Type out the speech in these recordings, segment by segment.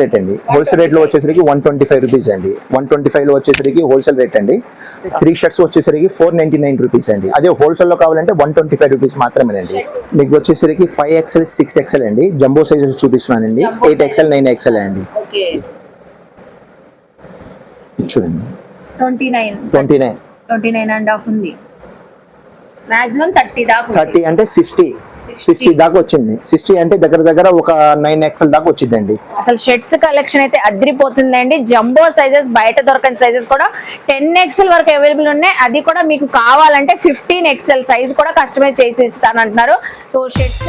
Rate అండి. Wholesale rate లో వచ్చేసరికి 125 రూపీస్ అండి. 125 లో వచ్చేసరికి హోల్సేల్ రేట్ అండి. 3 షర్ట్స్ వచ్చేసరికి 499 రూపీస్ అండి. అదే హోల్సేల్ లో కావాలంటే 125 రూపీస్ మాత్రమేనండి. మీకు వచ్చేసరికి 5XL 6XL అండి. జంబో సైజెస్ చూపిస్తున్నానండి. 8XL 9XL అండి. చూడండి 29 అండ్ హాఫ్ ఉంది. మాక్సిమం 30 దాకా. 30 అంటే 60 దాకా వచ్చింది. 60 అంటే దగ్గర ఒక 9XL దాకా వచ్చిందండి. అసలు షర్ట్స్ కలెక్షన్ అయితే అద్రిపోతుందండి. జంబో సైజెస్ బయట దొరకని సైజెస్ కూడా 10XL వరకు అవైలబుల్ ఉన్నాయి. అది కూడా మీకు కావాలంటే 15XL సైజ్ కూడా కస్టమైజ్ చేసి ఇస్తానంటున్నారు. సో షర్ట్స్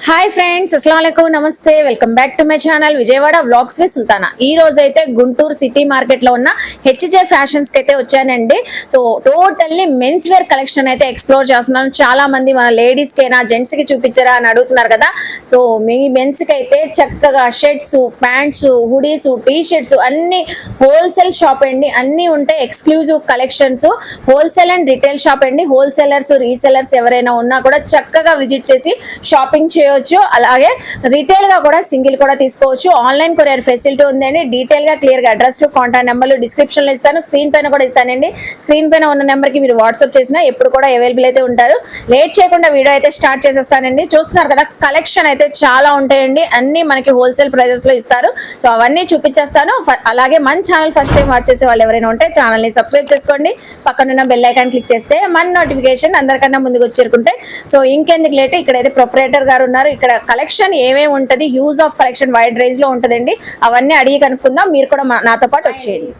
హాయ్ ఫ్రెండ్స్, అస్సలాము అలైకుం, నమస్తే, welcome back to my channel Vijayawada vlogs with Sultana. ఈ రోజు అయితే గుంటూరు సిటీ మార్కెట్ లో ఉన్న హెచ్జే ఫ్యాషన్స్ కి అయితే వచ్చానండి. So totally men's wear collection అయితే ఎక్స్ప్లోర్ చేస్తున్నాను. చాలా మంది మన లేడీస్ కైనా జెంట్స్ కి చూపించరా అని అడుగుతున్నారు కదా. సో మీ మెన్స్ కి అయితే చక్కగా shirts, pants, hoodies, T shirts అన్ని హోల్సేల్ షాప్ అండి. అన్ని ఉంటాయి. Exclusive collections, wholesale and retail shop అండి. హోల్సేలర్స్, రీసెలర్స్ ఎవరైనా ఉన్నా కూడా చక్కగా విజిట్ చేసి షాపింగ్ చేయవచ్చు. అలాగే రిటైల్ గా కూడా సింగిల్ కూడా తీసుకోవచ్చు. ఆన్లైన్ కొరియర్ ఫెసిలిటీ ఉందండి. డీటెయిల్ గా క్లియర్ గా అడ్రస్ లు, కాంటాక్ట్ నెంబర్లు డిస్క్రిప్షన్ లో ఇస్తాను. స్క్రీన్ పైన కూడా ఇస్తానండి. స్క్రీన్ పైన ఉన్న నెంబర్ కి మీరు వాట్సాప్ చేసినా ఎప్పుడు కూడా అవైలబుల్ అయితే ఉంటారు. లేట్ చేయకుండా వీడియో అయితే స్టార్ట్ చేసేస్తానండి. చూస్తున్నారు కదా, కలెక్షన్ అయితే చాలా ఉంటాయండి. అన్ని మనకి హోల్సేల్ ప్రైజెస్ లో ఇస్తారు. సో అవన్నీ చూపించేస్తాను. అలాగే మన ఛానల్ ఫస్ట్ టైం వాచ్ చేసే వాళ్ళు ఎవరైనా ఉంటే ఛానల్ ని సబ్స్క్రైబ్ చేసుకోండి. పక్కనున్న బెల్ ఐకాన్ క్లిక్ చేస్తే మన నోటిఫికేషన్ అందరికన్నా ముందుకు వచ్చేరుకుంటే. సో ఇంకెందుకు లేట్, ఇక్కడైతే ప్రొపరేటర్ గారు ఉన్నారు. ఇక్కడ కలెక్షన్ ఏమేమి ఉంటది, use of collection wide range లో ఉంటదండి. అవన్నీ అడిగి కనుక్కుందాం. మీరు కూడా నాతో పాటు వచ్చేయండి.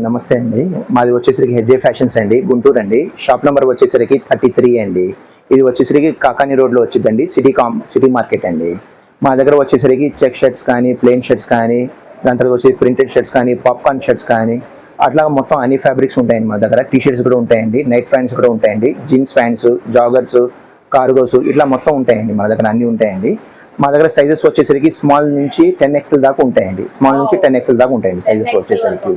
నమస్తే అండి. మాది వచ్చేసరికి హెచ్జే ఫ్యాషన్స్ అండి, గుంటూరు అండి. షాప్ నెంబర్ వచ్చేసరికి 33 అండి. ఇది వచ్చేసరికి కాకాని రోడ్ లో వచ్చిందండి. సిటీ మార్కెట్ అండి. మా దగ్గర వచ్చేసరికి చెక్ షర్ట్స్ కానీ, ప్లెయిన్ షర్ట్స్ కానీ, దాని తర్వాత వచ్చి ప్రింటెడ్ షర్ట్స్ కానీ, పాప్కార్న్ షర్ట్స్ కానీ, అట్లా మొత్తం అన్ని ఫ్యాబ్రిక్స్ ఉంటాయండి మా దగ్గర. టీ షర్ట్స్ కూడా ఉంటాయండి, నైట్ ప్యాంట్స్ కూడా ఉంటాయండి, జీన్స్ ప్యాంట్స్, జాగర్స్, కార్గోస్, ఇట్లా మొత్తం ఉంటాయండి మా దగ్గర. అన్ని ఉంటాయండి. మా దగ్గర సైజెస్ వచ్చేసరికి స్మాల్ నుంచి 10XL దాకా ఉంటాయండి. స్మాల్ నుంచి 10XL దాకా ఉంటాయండి సైజెస్ వచ్చేసరికి.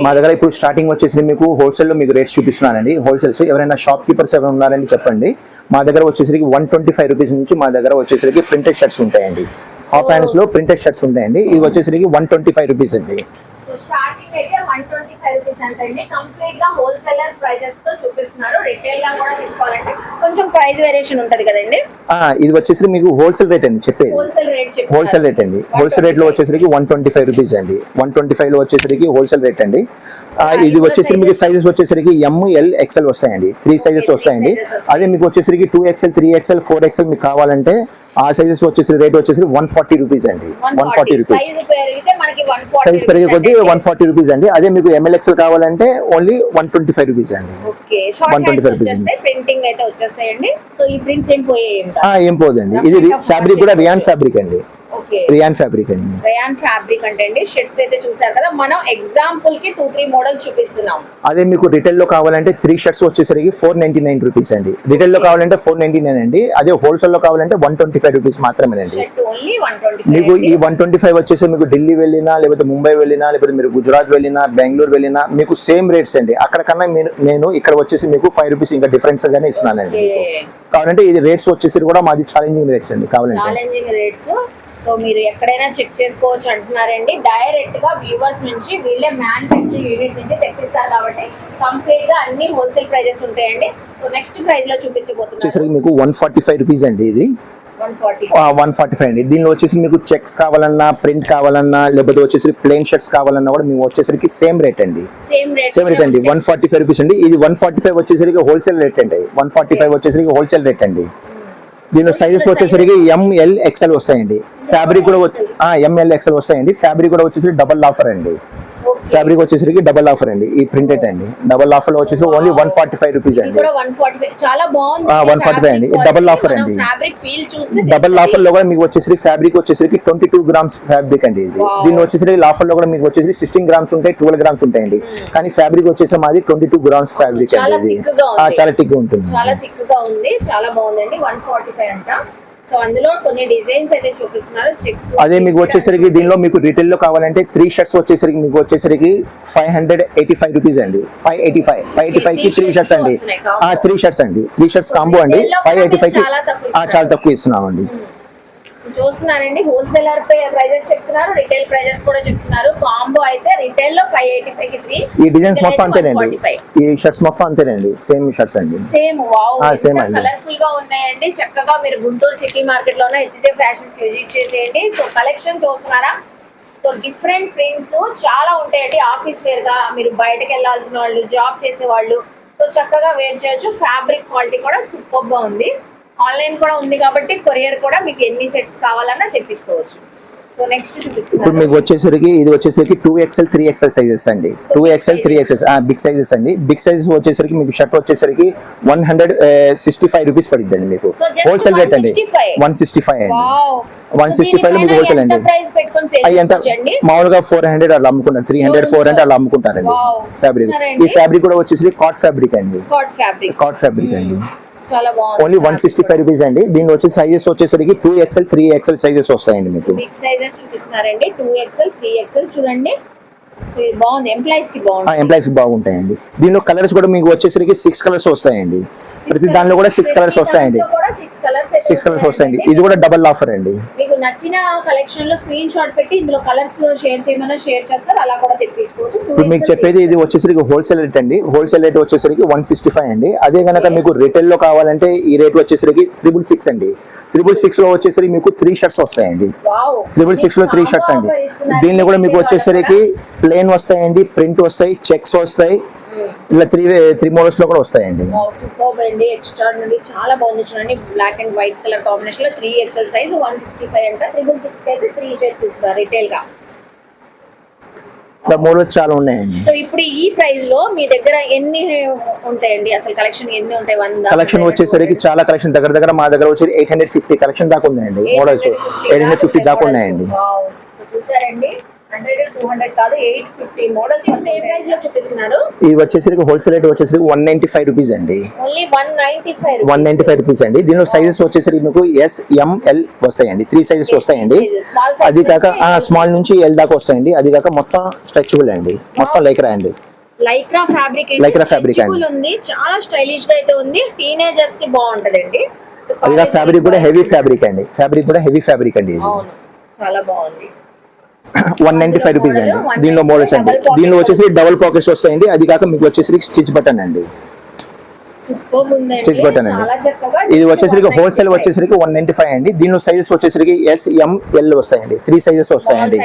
మా దగ్గర ఇప్పుడు స్టార్టింగ్ వచ్చేసి మీకు హోల్సేల్ లో మీకు రేట్స్ చూపిస్తున్నానండి. హోల్సేల్స్ ఎవరైనా షాప్ కీపర్స్ ఎవరైనా ఉన్నారండి చెప్పండి. మా దగ్గర వచ్చేసరికి 125 రూపీస్ నుంచి మా దగ్గర వచ్చేసరికి ప్రింటెడ్ షర్ట్స్ ఉంటాయండి. హాఫ్ హ్యాండ్స్ లో ప్రింటెడ్ షర్ట్స్ ఉంటాయండి. ఇది వచ్చేసరికి 125 రూపీస్ అండి. స్టార్టింగ్ అయితే 125 రూపీస్ అంటండి. కంప్లీట్ గా హోల్సేలర్ ప్రైజెస్ తో చూపిస్తున్నారు. రిటైల్ గా కూడా తీసుకోవాలంటే కొంచెం ప్రైస్ వేరియేషన్ ఉంటది కదండి. ఇది వచ్చేసరికి మీకు హోల్సేల్ రేట్ అండి చెప్పేది. హోల్సేల్ రేట్ అండి. హోల్సేల్ రేట్ లో వచ్చేసరికి 125 రూపీస్ అండి. 125 లో వచ్చేసరికి హోల్సేల్ రేట్ అండి. ఇది వచ్చేసరికి మీకు సైజెస్ వచ్చేసరికి ML XL వస్తాయండి. 3 సైజెస్ వస్తాయండి. అదే మీకు వచ్చేసరికి 2XL 3XL 4XL మీకు కావాలంటే ఆ సైజెస్ వచ్చేసి రేట్ వచ్చేసి 140 రూపీస్ అండి. 140 రూపీస్ సైజ్ పెరిగే కొద్దీ 140 రూపీస్ అండి. అదే మీకు MLXL కావాలంటే ఓన్లీ 125 రూపీస్ అండి. 125 రూపీస్ ఏం పోదండి. ఇది ఫ్యాబ్రిక్ కూడా రియాన్ ఫ్యాబ్రిక్ అండి. రియాన్ ఫ్యాబ్రిక్ అండి. రియాన్ ఫ్యాబ్రిక్ అంటే అండి షర్ట్స్ అయితే చూసారు కదా. మనం ఎగ్జాంపుల్ కి 2-3 మోడల్స్ చూపిస్తున్నాం. అదే మీకు రిటైల్ లో కావాలంటే 3 షర్ట్స్ వచ్చేసరికి 499 రూపీస్ అండి. రిటైల్ లో కావాలంటే 499 అండి. అదే హోల్సేల్ లో కావాలంటే 125 రూపీస్ మాత్రమేనండి. మీకు ఈ 125 వచ్చేసి మీకు ఢిల్లీ వెళ్ళినా, లేకపోతే ముంబై వెళ్ళినా, లేకపోతే మీరు గుజరాత్ వెళ్ళినా, బెంగళూరు వెళ్ళినా మీకు సేమ్ రేట్స్ అండి. అక్కడ కన్నా నేను ఇక్కడ వచ్చేసి మీకు 5 రూపీస్ ఇంకా డిఫరెన్స్ గానే ఇస్తున్నానండి. కావాలంటే ఇది రేట్స్ వచ్చేసి కూడా మాది ఛాలెంజింగ్ రేట్స్ అండి. కావాలంటే సో మీరు ఎక్కడైనా చెక్ చేసుకోవచ్చు అంటున్నారండి. డైరెక్ట్ గా వ్యూవర్స్ నుంచి వీళ్ళే మ్యానుఫ్యాక్చరింగ్ యూనిట్ నుంచి తెప్పిస్తారు కాబట్టి కంప్లీట్ గా అన్ని హోల్సేల్ ప్రైజెస్ ఉంటాయండి. సో నెక్స్ట్ ప్రైస్ లో చూపించబోతున్నాను మీకు 145 రూపీస్ అండి. ఇది 145 అండి. దీనిలో వచ్చేసి మీకు చెక్స్ కావాలన్నా, ప్రింట్ కావాలన్నా, లేకపోతే వచ్చేసి ప్లెయిన్ షర్ట్స్ కావాలన్నా కూడా మేము వచ్చేసరికి సేమ్ రేట్ అండి. సేమ్ రేట్ అండి. 145 రూపీస్ అండి. ఇది 145 వచ్చేసరికి హోల్సేల్ రేట్ అండి. 145 వచ్చేసరికి హోల్సేల్ రేట్ అండి. దీనిలో సైజెస్ వచ్చేసరికి ML XL వస్తాయండి. ఫ్యాబ్రిక్ కూడా ML XL వస్తాయండి. ఫ్యాబ్రిక్ కూడా వచ్చేసి డబల్ ఆఫర్ అండి. ఫ్యాబ్రిక్ వచ్చేసరికి డబల్ ఆఫర్ అండి, ఈ ప్రింటెడ్ అండి. డబల్ ఆఫర్ లో వచ్చేసి ఓన్లీ 145 రూపీస్ ఇది అండి. కూడా 145 చాలా బాగుంది. 145 అండి, ఇది డబల్ ఆఫర్ అండి. ఫ్యాబ్రిక్ ఫీల్ చూస్తే డబల్ ఆఫర్ లో కూడా మీకు వచ్చేసరికి ఫ్యాబ్రిక్ వచ్చేసరికి 22 గ్రామ్స్ ఫ్యాబ్రిక్ అండి ఇది. దీని వచ్చేసరికి ఆఫర్ లో కూడా మీకు వచ్చేసి 16 గ్రామ్స్ ఉంటాయి, 12 గ్రామ్స్ ఉంటాయండి. కానీ ఫ్యాబ్రిక్ వచ్చేసి మాది 22 గ్రామ్స్ ఫ్యాబ్రిక్ అండి ఇది. చాలా థిక్ ఉంటుంది, చాలా థిక్ గా ఉంది, చాలా బాగుందండి. 145 అంట. సో అందులో కొన్ని డిజైన్స్ అయితే చూపిస్తున్నారు, చెక్స్. అదే మీకు వచ్చేసరికి దీనిలో మీకు రిటైల్ లో కావాలంటే 3 షర్ట్స్ వచ్చేసరికి మీకు వచ్చేసరికి 585 రూపీస్ అండి. 585 కి 3 షర్ట్స్ అండి. 3 షర్ట్స్ అండి, 3 షర్ట్స్ కాంబో అండి. 585 కి చాలా తక్కువ ఇస్తున్నామండి. చూస్తున్నారండి, హోల్సేలర్ ప్రైజెస్ చెప్తున్నారు, రిటైల్ ప్రైజెస్ కూడా చెప్తున్నారు. కాంబో అయితే రిటైల్ లో 585 కి 3. ఈ డిజైన్స్ మొత్తం అంతేనండి, ఈ షర్ట్స్ మొత్తం అంతేనండి, సేమ్ షర్ట్స్ అండి. సేమ్ వావ్, సేమ్ అండి. కలర్ఫుల్ గా ఉన్నాయండి. చక్కగా మీరు గుంటూరు సిటీ మార్కెట్ లో ఉన్న హెచ్జే ఫ్యాషన్స్ విజిట్ చేసేయండి. సో కలెక్షన్ చూస్తున్నారా, సో డిఫరెంట్ ప్రింట్స్ చాలా ఉంటాయండి. ఆఫీస్ వేర్ గా మీరు బయటకు వెళ్ళాల్సిన వాళ్ళు, జాబ్ చేసే వాళ్ళు సో చక్కగా వేర్ చేయొచ్చు. ఫ్యాబ్రిక్ క్వాలిటీ కూడా సూపర్ గా ఉంది. ఆన్లైన్ కూడా ఉంది కాబట్టి కొరియర్ కూడా మీకు ఎన్ని సెట్స్ కావాలన్నా తెప్పించుకోవచ్చు. సో నెక్స్ట్ చూపిస్తున్నాను. ఇప్పుడు మీకు వచ్చేసరికి ఇది వచ్చేసరికి 2XL 3XL సైజెస్ అండి. 2XL 3XL బిగ్ సైజెస్ అండి. బిగ్ సైజ్ వచ్చేసరికి మీకు షర్ట్ వచ్చేసరికి 165 రూపీస్ పడుతుంది అండి మీకు. హోల్సేల్ రేట్ అండి 165 అండి. 165 లో మీకు హోల్సేల్ అండి. అవి ఎంత మామూలుగా 400 అలా అమ్ముకుంటారు, 300 400 అలా అమ్ముకుంటారండి ఫ్యాబ్రిక్. ఈ ఫ్యాబ్రిక్ కూడా వచ్చేసరికి కాట్ ఫ్యాబ్రిక్ అండి. కాట్ ఫ్యాబ్రిక్ అండి. చాలా బాగుంది. ఓన్లీ 165 రూపీస్ అండి. దీని వచ్చే సైజెస్ వచ్చేసరికి 2XL 3XL సైజెస్ వస్తాయండి మీకు. బిగ్ సైజెస్ చూపిస్తున్నారండి, 2XL 3XL చూడండి. బాగుంది, ఎంప్లాయీస్ కి బాగుంది, ఎంప్లాయీస్ కి బాగుంటాయండి. దీనిలో కలర్స్ కూడా మీకు వచ్చేసరికి 6 కలర్స్ వస్తాయండి. ప్రతి దానిలో కూడా 6 కలర్స్ వస్తాయండి. 6 కలర్స్ వస్తాయండి. ఇది కూడా డబల్ ఆఫర్ అండి. మీకు నచ్చిన కలెక్షన్ లో స్క్రీన్ షాట్ పెట్టి ఇందులో కలర్స్ షేర్ చేయమన్నా షేర్ చేస్తారు, అలా కూడా తెప్పించుకోవచ్చు. ఇప్పుడు మీకు చెప్పేది ఇది వచ్చేసరికి హోల్సేల్ రేట్ అండి. హోల్సేల్ రేట్ వచ్చేసరికి 165 అండి. అదే కనుక మీకు రిటైల్ లో కావాలంటే ఈ రేట్ వచ్చేసరికి 666 అండి. 666 లో వచ్చేసరికి మీకు 3 షర్ట్స్ వస్తాయండి. 666 లో 3 షర్ట్స్ అండి. దీనిలో కూడా మీకు వచ్చేసరికి ప్లెయిన్ వస్తాయండి, ప్రింట్ వస్తాయి, చెక్స్ వస్తాయి, ఇలా 3 మోడల్స్ లో కూడా వస్తాయండి. సూపర్ అండి, ఎక్స్ట్రాడినరీ, చాలా బాగుంది. చూడండి black and white colour combination లో 3XL సైజ్ 165 అంట. 666 కి అయితే 3 షర్ట్స్ ఇస్తారు రిటైల్ గా. మోడల్స్ చాలా ఉన్నాయండి. సో ఇప్పుడు ఈ ప్రైస్ లో మీ దగ్గర ఎన్ని ఉంటాయండి, అసలు కలెక్షన్ ఎన్ని ఉంటాయి? 100 కలెక్షన్ వచ్చేసరికి చాలా కలెక్షన్ దగ్గర మా దగ్గర వచ్చి 850 కలెక్షన్ దాకా ఉన్నాయండి. మోడల్స్ 850 దాకా ఉన్నాయండి. సో చూసారండి, 100 200 కాదు 850 మోడల్స్. ఏ ప్రైస్ లో చూపిస్తున్నారు? ఇది వచ్చేసరికి హోల్సేల్ రేట్ వచ్చేసరికి 195 రూపీస్ అండి. ఓన్లీ 195 195 రూపీస్ అండి. దీనిలో సైజెస్ వచ్చేసరికి మీకు SML వస్తాయండి. 3 సైజెస్ వస్తాయండి. అది కాక స్మాల్ నుంచి L దాకా వస్తాయండి. అది కాక మొత్తం స్ట్రెచబుల్ అండి, మొత్తం లైక్రా అండి. లైక్రా ఫ్యాబ్రిక్ ఉంది, చాలా స్టైలిష్ గా అయితే ఉంది. టీనేజర్స్ కి బాగుంటదండి. అది కాక ఫ్యాబ్రిక్ కూడా హెవీ ఫ్యాబ్రిక్ అండి. ఫ్యాబ్రిక్ కూడా హెవీ ఫ్యాబ్రిక్ అండి. అవును, చాలా బాగుంది. 195 రూపీస్ అండి. దీనిలో మోడల్స్ అండి. దీనిలో వచ్చేసి డబుల్ పాకెట్స్ వస్తాయండి. అది కాక మీకు వచ్చేసరికి స్టిచ్ బటన్ అండి. స్టిచ్ బటన్ అండి. ఇది వచ్చేసరికి హోల్సేల్ వచ్చేసరికి 195 అండి. దీనిలో సైజెస్ వచ్చేసరికి SML వస్తాయండి. 3 సైజెస్ వస్తాయండి.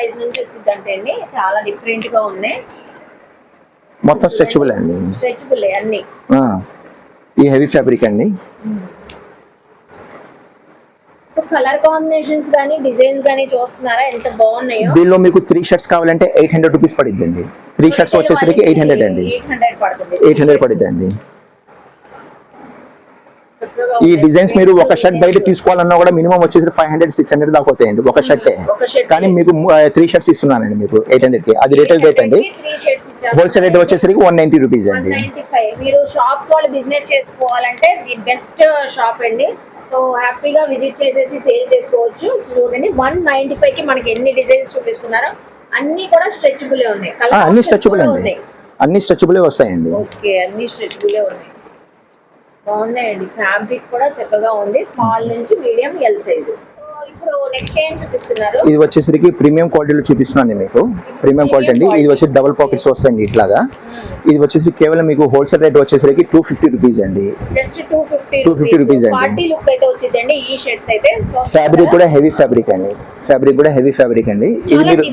చాలా డిఫరెంట్ గా ఉన్నాయి, మొత్తం స్ట్రెచబుల్ అండి. స్ట్రెచబుల్ అన్ని. ఈ హెవీ ఫ్యాబ్రిక్ అండి. సో కలర్ కాంబినేషన్స్ గానీ డిజైన్స్ గానీ చూస్తున్నారా ఎంత బాగున్నాయో. దీనిలో మీకు 3 షర్ట్స్ కావాలంటే 800 రూపీస్ పడుద్ది అండి. 3 షర్ట్స్ వచ్చేసరికి 800 అండి. 800 పడుద్ది అండి. ఈ డిజైన్స్ మీరు ఒక షర్ట్ బయట తీసుకోవాలన్నా కూడా మినిమం వచ్చేసి 500-600 దాకా అవుతాయండి ఒక షర్టే. కానీ మీకు 3 షర్ట్స్ ఇస్తున్నానండి మీకు 800 కి. అది రిటైల్ రేట్ అండి. హోల్సేల్ రేట్ వచ్చేసరికి 190 రూపీస్ అండి. 195. మీరు షాప్స్ వాళ్ళు బిజినెస్ చేసుకోవాలంటే ది బెస్ట్ షాప్ అండి. సో హ్యాపీగా విజిట్ చేసేసి సేల్ చేసుకోవచ్చు. చూడండి 195 కి మనకి ఎన్ని డిజైన్స్ చూపిస్తున్నారో అన్ని కూడా స్ట్రెచబుల్ ఉన్నాయి. అన్ని స్ట్రెచబుల్ అండి, అన్ని స్ట్రెచబుల్ వస్తాయండి. ఓకే, అన్ని స్ట్రెచబుల్ ఉన్నాయి, బాగున్నాయండి. ఫ్యాబ్రిక్ కూడా చక్కగా ఉంది, స్మాల్ నుంచి మీడియం L సైజ్. ఇప్పుడు నెక్స్ట్ ఏం చూపిస్తున్నారు? ఇది వచ్చేసరికి ప్రీమియం క్వాలిటీలో చూపిస్తున్నాను మీకు. ప్రీమియం క్వాలిటీ అండి. ఇది వచ్చి డబుల్ పాకెట్స్ వస్తాయండి ఇట్లాగా. ఇది వచ్చేసి కేవలం మీకు హోల్సేల్ రేట్ వచ్చేసరికి 250 రూపీస్ అండి. జస్ట్ 250 రూపీస్ అండి. పార్టీ లుక్ అయితే వచ్చిందండి. ఈ షర్ట్స్ అయితే ఫ్యాబ్రిక్ కూడా హెవీ ఫ్యాబ్రిక్ అండి. ఫ్యాబ్రిక్ కూడా హెవీ ఫ్యాబ్రిక్ అండి. ఇది మీరు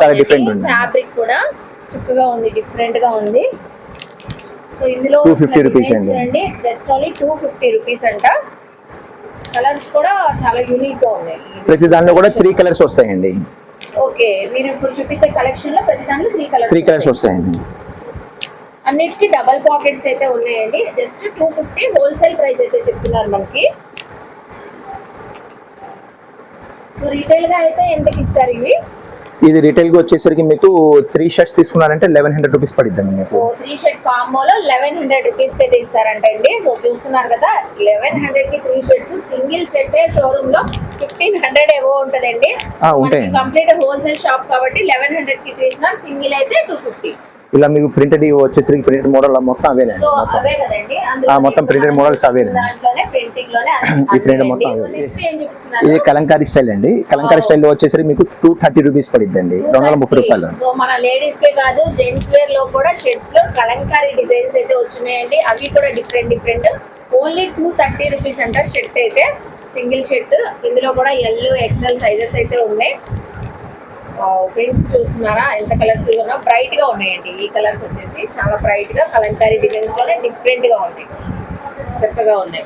చాలా డిఫరెంట్ ఉంది. ఫ్యాబ్రిక్ కూడా చక్కగా ఉంది, డిఫరెంట్ గా ఉంది. సో ఇందులో 250 రూపీస్ అండి. జస్ట్ ఓన్లీ 250 రూపీస్ అంట. కలర్స్ కూడా చాలా యూనిక్ గా ఉన్నాయి. ప్రతి దానిలో కూడా 3 కలర్స్ వస్తాయండి. ఓకే, మీరు ఇప్పుడు చూపించే కలెక్షన్ లో ప్రతి దాంట్లో 3 3 కలర్స్ వస్తాయండి. అన్నిటికీ డబల్ పాకెట్స్ అయితే ఉన్నాయండి. జస్ట్ 250 హోల్సేల్ ప్రైస్ అయితే చెప్తున్నారు మనకి. సో రీటైల్ గా అయితే ఎంతకి ఇస్తారు ఇవి? ఇది రీటైల్ గా వచ్చేసరికి మీకు 3 షర్ట్స్ తీసుకున్నారంటే 1100 రూపీస్ పడిద్దండి మీకు. సో 3 షర్ట్ కాంబోలో 1100 రూపీస్ అయితే ఇస్తారంటండి. సో చూస్తున్నారు కదా, 1100 కి 3 షర్ట్స్. సింగిల్ షర్ట్ షోరూమ్ లో 1500 ఏవో ఉంటదండి. ఉంటాయండి. కంప్లీట్ హోల్సేల్ షాప్ కాబట్టి 1100 కి తీసినారు. సింగిల్ అయితే 250. ఇలా మీకు ప్రింటెడ్ వచ్చేసరికి ప్రింటెడ్ మోడల్ మొత్తం అవేనండి. సో అవే కదండి, మొత్తం ప్రింటెడ్ మోడల్స్ అవేనండి. దాంట్లోనే ప్రింటింగ్ లోనే ఈ ప్రింటెడ్ మొత్తం అవే. నెక్స్ట్ ఏం చూపిస్తున్నారు? ఇది కలంకారీ స్టైల్ అండి. కలంకారీ స్టైల్లో వచ్చేసరికి మీకు 230 రూపీస్ పడిద్దండి, 230 రూపాయలు. సో మన లేడీస్ కే కాదు, జెంట్స్ వేర్ లో కూడా షర్ట్స్ లో కలంకారీ డిజైన్స్ అయితే వచ్చినాయండి. అవి కూడా డిఫరెంట్. ఓన్లీ 230 రూపీస్ అంటారు షర్ట్ అయితే, సింగిల్ షర్ట్. ఇందులో కూడా ఎల్ ఎక్సెల్ సైజెస్ అయితే ఉన్నాయి. ప్రింట్స్ చూస్తున్నారా ఎంత కలర్ఫుల్ గా, బ్రైట్ గా ఉన్నాయండి. ఈ కలర్స్ వచ్చేసి చాలా బ్రైట్ గా కలంకారీ డిజైన్స్ లోనే డిఫరెంట్ గా ఉన్నాయి, చక్కగా ఉన్నాయి.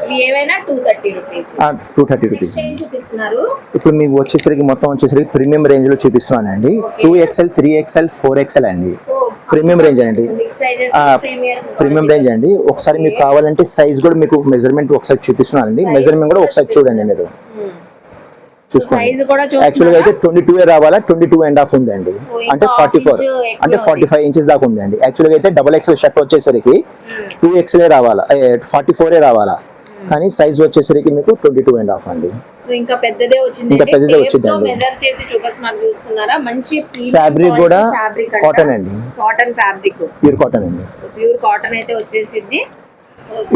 ఇవి ఏవైనా 230 రూపీస్. 230 రూపీస్ ఏం చూపిస్తున్నారు? ఇప్పుడు మీకు వచ్చేసరికి మొత్తం వచ్చేసరికి ప్రీమియం రేంజ్ లో చూపిస్తున్నానండి. 2XL 3XL 4XL అండి. ప్రీమియం రేంజ్ అండి, ప్రీమియం రేంజ్ అండి. ఒకసారి మీకు కావాలంటే సైజ్ కూడా మీకు మెజర్మెంట్ ఒకసారి చూపిస్తున్నానండి. మెజర్మెంట్ కూడా ఒకసారి చూడండి మీరు, చూసుకోండి. యాక్చువల్ గా అయితే 22 రావాలా, 22.5 ఉందండి. అంటే 44 అంటే 45 ఇంచెస్ దాకా ఉందండి. యాక్చువల్ గా అయితే XXL షర్ట్ వచ్చేసరికి 2XL రావాలా, 44 రావాలా. కానీ సైజ్ వచ్చేసరికి మీకు 22.5 అండి. ఇంకా పెద్దదే వచ్చింది. ఇంకా పెద్దదే వచ్చిందండి. మెజర్ చేసి చూపిస్తున్నారు, చూస్తున్నారా? మంచి ఫ్యాబ్రిక్ కూడా కాటన్ అండి, కాటన్ ఫ్యాబ్రిక్, ప్యూర్ కాటన్ అండి. ప్యూర్ కాటన్ అయితే వచ్చేసింది.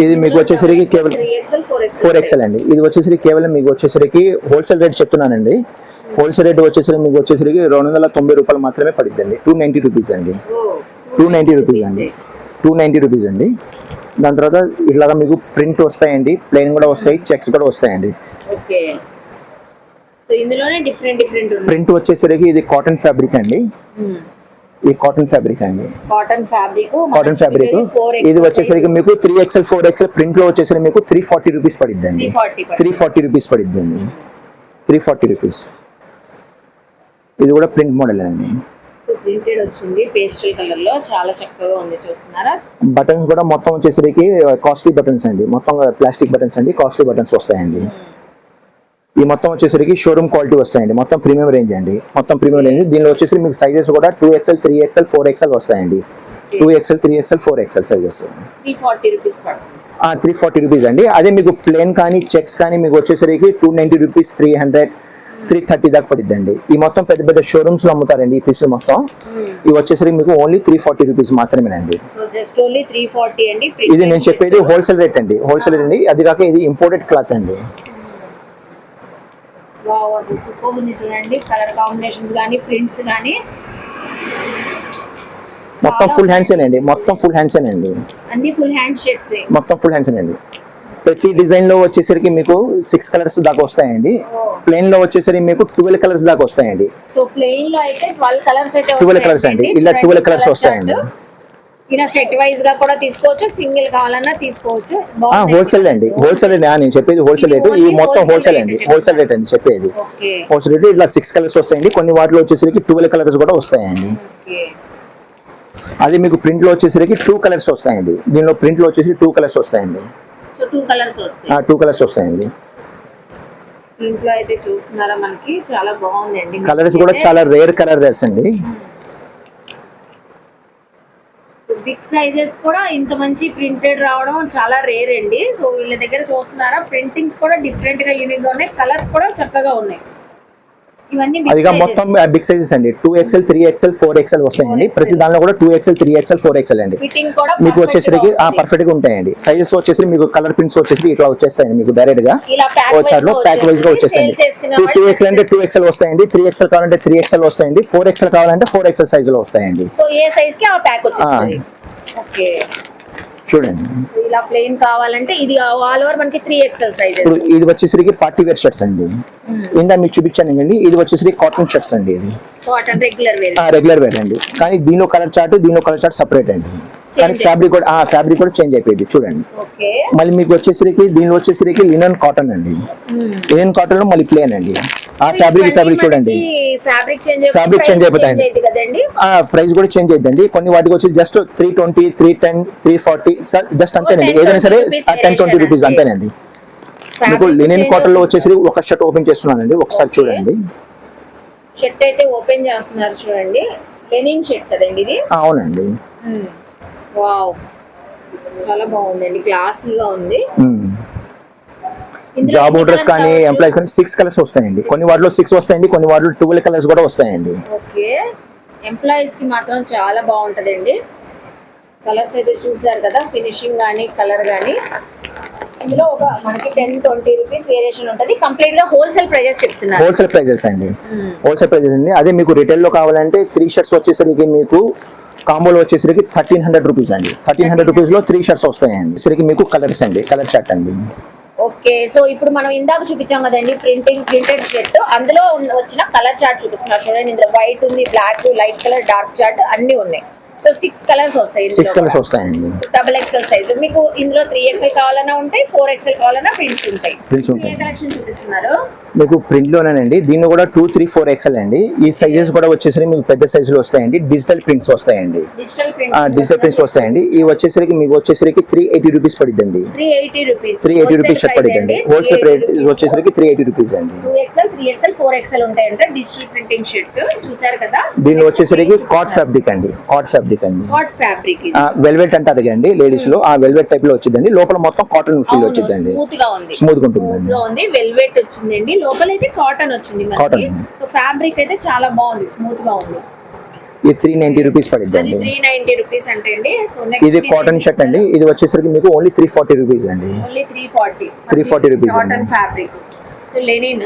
ఇది మీకు వచ్చేసరికి కేవలం 4XL అండి. ఇది వచ్చేసరికి కేవలం మీకు వచ్చేసరికి హోల్సేల్ రేట్ చెప్తున్నానండి. హోల్సేల్ రేట్ వచ్చేసరికి మీకు వచ్చేసరికి 290 రూపాయలు మాత్రమే పడిద్దండి. 290 రూపీస్ అండి, 290 రూపీస్ అండి, 290 రూపీస్ అండి. దాని తర్వాత ఇట్లాగా మీకు ప్రింట్ వస్తాయండి, ప్లెయిన్ కూడా వస్తాయి, చెక్స్ కూడా వస్తాయండి. ఓకే, సో ఇందులోనే డిఫరెంట్ ప్రింట్ వచ్చేసరికి ఇది కాటన్ ఫ్యాబ్రిక్ అండి. ఈ కాటన్ ఫ్యాబ్రిక్ అండి, కాటన్ ఫ్యాబ్రిక్. ఇది వచ్చేసరికి మీకు 3XL 4XL ప్రింట్ లో వచ్చేసరికి మీకు 340 రూపీస్ పడిద్దండి. 340 రూపీస్ పడిద్దండి, 340 రూపీస్. ఇది కూడా ప్రింట్ మోడల్ అండి. ప్రింటెడ్ వచ్చింది పేస్టల్ కలర్ లో, చాలా చక్కగా ఉంది, చూస్తున్నారా? బటన్స్ కూడా మొత్తం వచ్చేసరికి కాస్ట్లీ బటన్స్ అండి, మొత్తం ప్లాస్టిక్ బటన్స్ అండి, కాస్ట్లీ బటన్స్ వస్తాయండి. ఈ మొత్తం వచ్చేసరికి షోరూమ్ క్వాలిటీ వస్తాయండి. మొత్తం ప్రీమియం రేంజ్ అండి, మొత్తం ప్రీమియం రేంజ్. దీనిలో వచ్చేసరికి మీకు సైజెస్ కూడా 2XL 3XL 4XL వస్తాయండి. 2XL 3XL 4XL sizes. 340 rupees పడుతుంది. 340 రూపీస్ అండి. అదే మీకు ప్లేన్ కానీ చెక్స్ కానీ మీకు వచ్చేసరికి 290 రూపీస్, 300, 330 దాకా పడిద్దండి. ఈ మొత్తం పెద్ద పెద్ద షోరూమ్స్ లో అమ్ముతారండి ఈ పీసులు మొత్తం. ఇవి వచ్చేసరికి మీకు ఓన్లీ 340 రూపీస్ మాత్రమేనండి. సో జస్ట్ ఓన్లీ 340 అండి. ఇది నేను చెప్పేది హోల్సేల్ రేట్ అండి, హోల్సేల్ రేట్ అండి. అది కాక ఇది ఇంపోర్టెడ్ క్లాత్ అండి. వావ్, అసలు సూపర్ ఉంది చూడండి. కలర్ కాంబినేషన్స్ కానీ ప్రింట్స్ కానీ మొత్తం ఫుల్ హ్యాండ్స్ అండి, మొత్తం ఫుల్ హ్యాండ్స్ అండి, అన్ని ఫుల్ హ్యాండ్ షర్ట్స్, మొత్తం ఫుల్ హ్యాండ్స్ అండి. ప్రతి డిజైన్ లో వచ్చేసరికి మీకు 6 కలర్స్ దాకా వస్తాయండి. ప్లెయిన్ లో వచ్చేసరికి మీకు 12 కలర్స్ దాకా వస్తాయండి. సో ప్లెయిన్ లో అయితే 12 కలర్స్ అయితే 12 కలర్స్ అండి, ఇలా 12 కలర్స్ వస్తాయండి. ఇలా సెట్ వైజ్ గా కూడా తీసుకోవచ్చు, సింగిల్ కావాలన్నా తీసుకోవచ్చు. హోల్సేల్ అండి, హోల్సేల్ అండి. నేను చెప్పేది హోల్సేల్ రేట్. ఈ మొత్తం హోల్సేల్ అండి, హోల్సేల్ రేట్ అండి చెప్పేది. హోల్సేల్ రేట్ ఇట్లా 6 కలర్స్ వస్తాయండి. కొన్ని వాటిలో వచ్చేసరికి 12 కలర్స్ కూడా వస్తాయండి. అది మీకు ప్రింట్ లో వచ్చేసరికి 2 కలర్స్ వస్తాయండి. దీనిలో ప్రింట్ లో వచ్చేసి 2 కలర్స్ వస్తాయండి. 2 కలర్స్ వస్తాయి. 2 కలర్స్ వస్తాయండి. ప్రింట్ లో అయితే చూస్తున్నారా, మనకి చాలా బాగుందండి. కలర్స్ కూడా చాలా రేర్ కలర్ రేస్ అండి. బిగ్ సైజెస్ కూడా ఇంత మంచి ప్రింటెడ్ రావడం చాలా రేర్ అండి. సో వీళ్ళ దగ్గర చూస్తున్నారా, ప్రింటింగ్స్ కూడా డిఫరెంట్ గా యూనిక్ గా ఉన్నాయి, కలర్స్ కూడా చక్కగా ఉన్నాయి. ఇవన్నీ అదిగా మొత్తం బిగ్ సైజెస్ అండి. 2XL 3XL 4XL వస్తాయండి. ప్రతి దానిలో కూడా 2XL 3XL 4XL అండి. మీకు వచ్చేసరికి పర్ఫెక్ట్ గా ఉంటాయండి. సైజెస్ వచ్చేసి మీకు కలర్ ప్రింట్స్ వచ్చేసి ఇట్లా వచ్చేస్తాయండి. మీకు డైరెక్ట్ గా వచ్చారు ప్యాక్ వైజ్ గా వచ్చేస్తాయండి. 2XL అంటే 2XL వస్తాయండి, 3XL కావాలంటే 3XL వస్తాయండి, 4XL కావాలంటే 4XL సైజ్ లో వస్తాయండి. సో ఏ సైజ్ కి ఆ ప్యాక్ వచ్చేస్తుంది. ఓకే, చూడండి. ఇలా ప్లెయిన్ కావాలంటే ఇది ఆల్ ఓవర్ మనకి 3XL సైజ్. ఇది వచ్చేసరికి పార్టీ వేర్ షర్ట్స్ అండి. ఇందా మీకు చూపించాను అండి. ఇది వచ్చేసరికి కాటన్ షర్ట్స్ అండి. ఇది కాటన్ రెగ్యులర్ వేర్ అండి. కానీ దీనిలో కలర్ చార్ట్ సపరేట్ అండి. కానీ ఫ్యాబ్రిక్ కూడా చేంజ్ అయిపోయింది చూడండి. మళ్ళీ మీకు వచ్చేసరికి దీనిలో వచ్చేసరికి లినన్ కాటన్ అండి. లినన్ కాటన్ లో మళ్ళీ ప్లేన్ అండి. ఆ ఫ్యాబ్రిక్ చూడండి, ఫ్యాబ్రిక్ Fabric change అయిపోతాయండి. కదండి. ప్రైస్ కూడా చేంజ్ అయిద్దండి. కొన్ని వాటికి వచ్చి జస్ట్ 320, 310, 340 జస్ట్ అంతేనండి. 10, ఏదైనా సరే 20 rupees 10-20 రూపీస్ variation అంతేనండి. మీకు లినిన్ కాటన్ లో వచ్చేసి ఒక షర్ట్ ఓపెన్ చేస్తున్నానండి, ఒకసారి చూడండి. షర్ట్ అయితే ఓపెన్ చేస్తున్నారు చూడండి. లెనిన్ షర్ట్ కదండి ఇది. అవునండి. వావ్, చాలా బాగుందండి, క్లాసీగా ఉంది. ఇందులో జాబ్ ఎన్ని హోల్డర్స్ colours కానీ కావచ్చు? ఎంప్లాయీస్ కానీ 6 కలర్స్ వస్తాయండి. కొన్ని వాటిలో 6 వస్తాయండి, కొన్ని వాటిలో 12 కలర్స్ కూడా వస్తాయండి. ఓకే, ఎంప్లాయీస్ కి మాత్రం చాలా బాగుంటదండి. కలర్స్ అయితే చూసారు కదా, ఫినిషింగ్ కానీ కలర్ కానీ. ఇందులో ఒక మనకి 10-20 రూపీస్ వేరియేషన్ ఉంటుంది. కంప్లీట్ గా హోల్సేల్ ప్రైజెస్ చెప్తున్నారు. హోల్సేల్ ప్రైజెస్ అండి, హోల్సేల్ ప్రైజెస్ అండి. అదే మీకు రిటైల్ లో కావాలంటే 3 షర్ట్స్ వచ్చేసరికి మీకు కాంబోలో వచ్చేసరికి 1300 రూపీస్ అండి. 1300 రూపీస్ లో 3 షర్ట్స్ వస్తాయండి. సరికి మీకు కలర్స్ అండి, కలర్ చార్ట్ అండి. ఓకే, సో ఇప్పుడు మనం ఇందాక చూపించాం కదండి ప్రింటెడ్ షర్ట్, అందులో వచ్చిన కలర్ చార్ట్ చూపిస్తున్నారు చూడండి. ఇందులో వైట్ ఉంది, black, light colour, dark chart అన్ని ఉన్నాయి. సో 6 కలర్స్ వస్తాయి. 6 కలర్స్ వస్తాయండి. XXL సైజ్ మీకు ఇందులో 3XL కావాలన్నా ఉంటాయి, 4XL కావాలన్నా ప్రింట్స్ ఉంటాయి. ప్రింట్స్ ఉంటాయి. ఏ కలెక్షన్ చూపిస్తున్నారు? మీకు ప్రింట్ లోనేనండి. దీనిలో కూడా 2, 3, 4XL అండి. ఈ సైజెస్ కూడా వచ్చేసరికి మీకు పెద్ద సైజులు వస్తాయండి. డిజిటల్ ప్రింట్స్ వస్తాయండి. డిజిటల్ ప్రింట్స్ వస్తాయండి. ఇవి వచ్చేసరికి మీకు వచ్చేసరికి 380 రూపీస్ పడిద్దండి. 380 రూపీస్ 380 రూపీస్ షర్ట్ పడిద్దండి. హోల్సేల్ ప్రైస్ వచ్చేసరికి 380 రూపీస్ అండి. 2XL, 3XL, 4XL ఉంటాయంటే డిజిటల్ ప్రింటింగ్ షర్ట్ చూసారు కదా. దీనిలో వచ్చేసరికి కాట్ ఫ్యాబ్రిక్ అండి, కాట్ ఫ్యాబ్రిక్ అండి. కాట్ ఫ్యాబ్రిక్ వెల్వెట్ అంటారు కదండి లేడీస్ లో, ఆ వెల్వెట్ టైప్ లో వచ్చిందండి. లోపల మొత్తం కాటన్ ఫీల్ వచ్చిందండి. స్మూత్ గా ఉంది, స్మూత్ గా ఉంటుందండి. వెల్వెట్ వచ్చిందండి. లోపల అయితే కాటన్ వచ్చింది మనకి. Cotton. సో ఫ్యాబ్రిక్ అయితే చాలా బాగుంది, స్మూత్ గా ఉంది. ఇది 390 రూపీస్ పడిద్దండి. 390 రూపీస్ అంటే అండి. ఇది కాటన్ షర్ట్ అండి. ఇది వచ్చేసరికి మీకు ఓన్లీ 340 రూపీస్ అండి. ఓన్లీ 340. 340 రూపీస్ అండి. Cotton fabric. So Lenin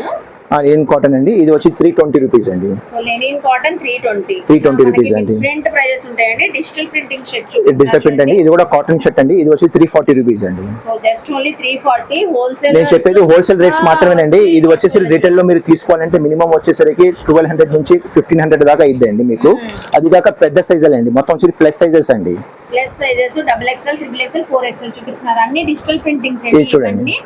linen cotton అండి. ఇది వచ్చి 320 రూపీస్ అండి. So linen cotton 320. 320 రూపీస్ అండి. డిఫరెంట్ ప్రైజెస్ ఉంటాయండి. Digital printing shirt digital print అండి. ఇది కూడా కాటన్ షర్ట్ అండి. ఇది వచ్చి 340 రూపీస్ అండి. So just only 340. హోల్సేల్ నేను చెప్పేది హోల్సేల్ రేట్స్ మాత్రమేనండి. ఇది వచ్చేసి రిటైల్ లో మీరు తీసుకోవాలంటే మినిమం వచ్చేసరికి 1200 నుంచి 1500 దాకా అయిద్దండి మీకు. అది కాక పెద్ద సైజులు అండి, మొత్తం వచ్చి ప్లస్ సైజెస్ అండి. Plus sizes XXL, XXL, 4XL చూపిస్తున్నారు. అన్ని డిజిటల్ ప్రింటింగ్స్ ఇది చూడండి.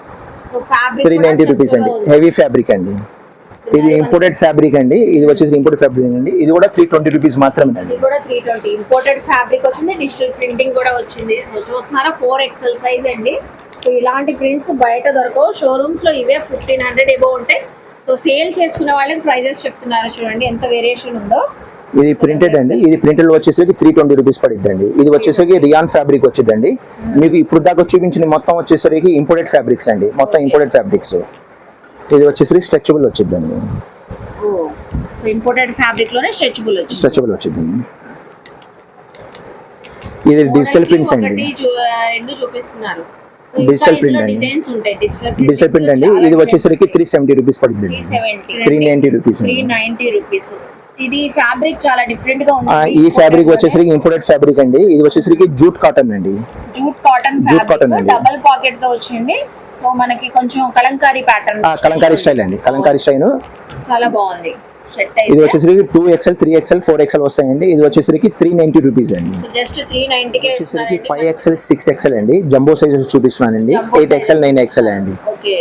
సో ఫ్యాబ్రిక్ 390 రూపీస్ అండి. హెవీ ఫ్యాబ్రిక్ అండి. ఇది ఇంపోర్టెడ్ ఫ్యాబ్రిక్ అండి. ఇది వచ్చేసి ఇంపోర్టెడ్ ఫ్యాబ్రిక్ అండి. ఇది కూడా 320 రూపీస్ మాత్రమే అండి. ఇది కూడా 320. ఇంపోర్టెడ్ ఫ్యాబ్రిక్ వచ్చింది, డిజిటల్ ప్రింటింగ్ కూడా వచ్చింది. సో చూస్తున్నారా 4XL సైజ్ అండి. సో ఇలాంటి ప్రింట్స్ బయట దొరకవు. షోరూమ్స్ లో ఇవే 1500 ఎబో ఉంటాయి. సో సేల్ చేసుకునే వాళ్ళకి ప్రైజెస్ చెప్తున్నారు చూడండి ఎంత వేరియేషన్ ఉందో. ఇది ప్రింటెడ్ అండి. ఇది ప్రింటెడ్ వచ్చేసరికి 320 రూపీస్ పడిద్దండి. ఇది వచ్చేసరికి రియాన్ ఫ్యాబ్రిక్ వచ్చిందండి. మీకు ఇప్పుడు దాకా చూపించిన మొత్తం వచ్చేసరికి ఇంపోర్టెడ్ ఫ్యాబ్రిక్స్ అండి, మొత్తం ఇంపోర్టెడ్ ఫ్యాబ్రిక్స్. ఇది వచ్చేసరికి స్ట్రెచబుల్ వచ్చిందండి. సో ఇంపోర్టెడ్ ఫ్యాబ్రిక్ లోనే స్ట్రెచబుల్ వచ్చిందండి. ఇది డిజిటల్ ప్రింట్స్ అండి. రెండు చూపిస్తున్నారు. డిజిటల్ ప్రింట్ అండి. డిజిటల్ ప్రింట్ అండి. ఇది వచ్చేసరికి 370 రూపీస్ పడుతుంది. 390 రూపీస్. 390 రూపీస్. ఇది ఫ్యాబ్రిక్ చాలా డిఫరెంట్ గా ఉంది. ఈ ఫ్యాబ్రిక్ వచ్చేసరికి ఇంపోర్టెడ్ ఫ్యాబ్రిక్ అండి. ఇది వచ్చేసరికి జూట్ కాటన్ అండి. జూట్ కాటన్ అండి. డబుల్ పాకెట్ తో వచ్చింది. సో మనకి కొంచెం కలంకారీ ప్యాటర్న్, కలంకారీ స్టైల్ అండి. కలంకారీ స్టైల్ చాలా బాగుంది. ఇది వచ్చేసరికి 2XL, 3XL, 4XL వస్తాయండి. ఇది వచ్చేసరికి 390 రూపీస్ అండి. జస్ట్ 390 కే ఇస్తున్నారండి. 5XL, 6XL అండి. జంబో సైజెస్ చూపిస్తున్నానండి. 8XL, 9XL అండి.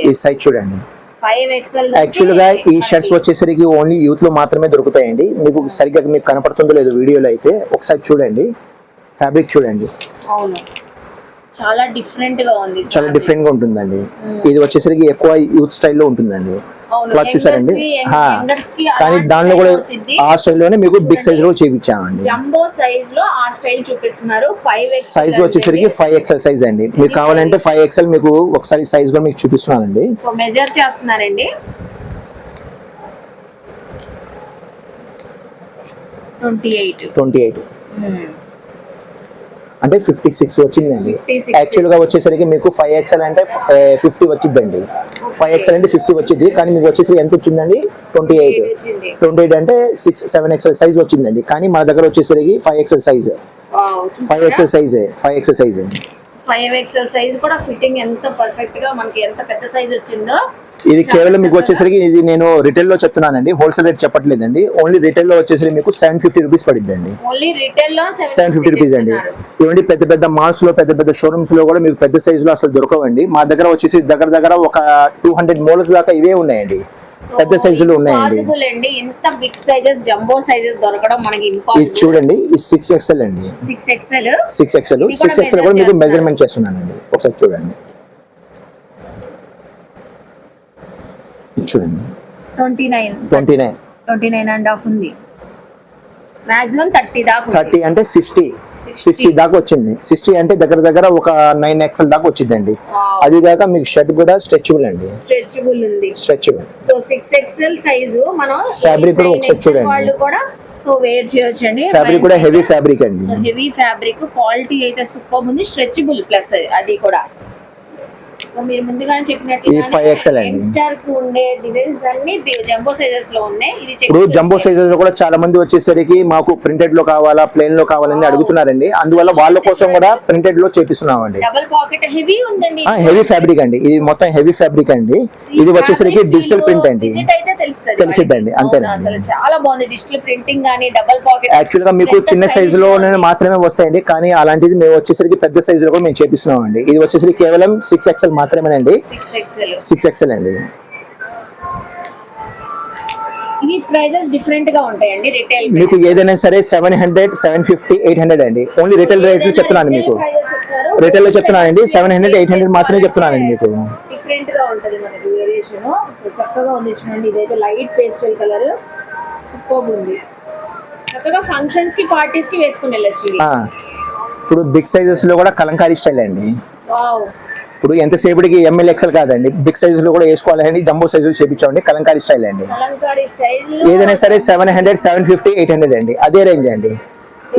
ఈ సైజ్ చూడండి. 5XL. యాక్చువల్ గా ఈ షర్ట్స్ వచ్చేసరికి ఓన్లీ యూత్ లో మాత్రమే దొరుకుతాయండి. మీకు సరిగ్గా మీకు కనపడుతుందో లేదో వీడియోలో అయితే ఒకసారి చూడండి. ఫ్యాబ్రిక్ చూడండి. అవును, చాలా డిఫరెంట్ గా ఉంది. చాలా డిఫరెంట్ గా ఉంటుందండి. ఇది వచ్చేసరికి ఎక్కువ యూత్ స్టైల్లో ఉంటుందండి. క్లాత్ చూసారండి. కానీ దానిలో కూడా ఆ స్టైల్లోనే మీకు బిగ్ సైజ్ లో చేయించామండి. జంబో సైజ్ లో ఆ స్టైల్ చూపిస్తున్నారు. 5XL సైజ్ వచ్చేసరికి 5XL సైజ్ అండి. మీకు కావాలంటే 5XL మీకు ఒకసారి సైజ్ కూడా మీకు చూపిస్తున్నానండి. సో మెజర్ చేస్తున్నారండి. 28 అంటే 56 వచ్చిందండి. యాక్చువల్ గా వచ్చేసరికి మీకు 5XL అంటే 50 వచ్చిందండి. 5XL అంటే 50 వచ్చింది. కానీ మీకు వచ్చేసరికి ఎంత వచ్చిందండి? 28 అంటే 7XL సైజ్ వచ్చిందండి. కానీ మన దగ్గర వచ్చేసరికి 5XL size. 5XL size 5XL size కూడా ఫిట్టింగ్ ఎంత పర్ఫెక్ట్ గా మనకి ఎంత పెద్ద సైజ్ వచ్చిందో. ఇది కేవలం మీకు వచ్చేసరికి ఇది నేను రిటైల్ లో చెప్తున్నానండి, హోల్సేల్ రేట్ చెప్పట్లేదండి. ఓన్లీ రిటైల్ లో వచ్చేసరికి మీకు 750 రూపీస్ పడిద్దండి. ఓన్లీ రిటైల్ లో 750 రూపీస్ అండి. ఇవ్వండి పెద్ద పెద్ద మాల్స్ లో, పెద్ద పెద్ద షోరూమ్స్ లో కూడా మీకు పెద్ద సైజ్ లో అసలు దొరకవండి. మా దగ్గర వచ్చేసి దగ్గర ఒక 200 మోడల్స్ దాకా ఇవే ఉన్నాయండి. పెద్ద సైజులు ఉన్నాయండి. పాసిబుల్ అండి, ఇంత బిగ్ సైజెస్ జంబో సైజెస్ దొరకడం మనకి ఇది ఇంపాసిబుల్. చూడండి, ఈ 6XL అండి. 6XL 6XL కూడా మీకు మెజర్మెంట్ చేస్తున్నానండి, ఒకసారి చూడండి. చూడండి 29 అండ్ హాఫ్ ఉంది. మాక్సిమం 30 దాకా. 30 అంటే 60 దాకా వచ్చింది. 60 అంటే దగ్గర ఒక 9XL దాకా వచ్చిందండి. అది కాక మీకు షర్ట్ కూడా స్ట్రెచబుల్ అండి, స్ట్రెచబుల్ ఉంది. స్ట్రెచబుల్. సో 6XL సైజు మనం ఫ్యాబ్రిక్ కూడా ఒకసారి చూడండి, వాళ్ళు కూడా సో వేర్ చేయొచ్చండి. ఫ్యాబ్రిక్ కూడా హెవీ ఫ్యాబ్రిక్ అండి. హెవీ ఫ్యాబ్రిక్, క్వాలిటీ అయితే సూపర్ ఉంది, స్ట్రెచబుల్ ప్లస్ అది కూడా. సో మీరు ముందుగానే చెప్పినట్టు ఈ 5XL అండి. యంగ్స్టర్ కు ఉండే డిజైన్స్ అన్ని జంబో సైజెస్ లో ఉన్నాయి. ఇది ఇప్పుడు జంబో సైజెస్ లో కూడా చాలా మంది వచ్చేసరికి మాకు ప్రింటెడ్ లో కావాలా, ప్లేన్ లో కావాలని అడుగుతున్నారండి. అందువల్ల వాళ్ళ కోసం కూడా ప్రింటెడ్ లో చేపిస్తున్నామండి. డబుల్ పాకెట్ హెవీ ఉందండి, హెవీ ఫ్యాబ్రిక్ అండి. ఇది మొత్తం హెవీ ఫ్యాబ్రిక్ అండి. ఇది వచ్చేసరికి డిజిటల్ ప్రింట్ అండి. తెలిసిద్దండి, అంతేనండి. అసలు చాలా బాగుంది. డిజిటల్ ప్రింటింగ్ గానీ డబుల్ పాకెట్. యాక్చువల్ గా మీకు చిన్న సైజు లో మాత్రమే వస్తాయండి, కానీ అలాంటిది మేము వచ్చేసరికి పెద్ద సైజు లో కూడా మేము చేపిస్తున్నాం అండి. ఇది వచ్చేసరికి కేవలం 6XL మాత్రమేనండి. 6XL అండి. ఇవి ప్రైజెస్ డిఫరెంట్ గా ఉంటాయండి. రిటైల్ మీకు ఏదైనా సరే 700, 750, 800 అండి. ఓన్లీ రిటైల్ రేట్లు చెప్తున్నాను మీకు. రిటైల్ లో చెప్తున్నానండి, 700, 800 మాత్రమే చెప్తున్నానండి మీకు. డిఫరెంట్ గా ఉంటది మనకి వేరియేషన్. సో చక్కగా ఉంది చూడండి. ఇదైతే లైట్ పేస్టల్ కలర్, సూపర్ ఉంది. చక్కగా ఫంక్షన్స్ కి, పార్టీస్ కి వేసుకుని వెళ్ళొచ్చు. ఇప్పుడు బిగ్ సైజెస్ లో కూడా కలంకారీ స్టైల్ అండి. వావ్. ఇప్పుడు ఎంతసేపటికి ML XL కాదండి, బిగ్ సైజు లో కూడా వేసుకోవాలండి. జంబో సైజులు చేపించామండి, కలంకారీ స్టైల్ అండి. కలంకారీ స్టైల్ ఏదైనా సరే 700, 750, 800 అండి, అదే రేంజ్ అండి.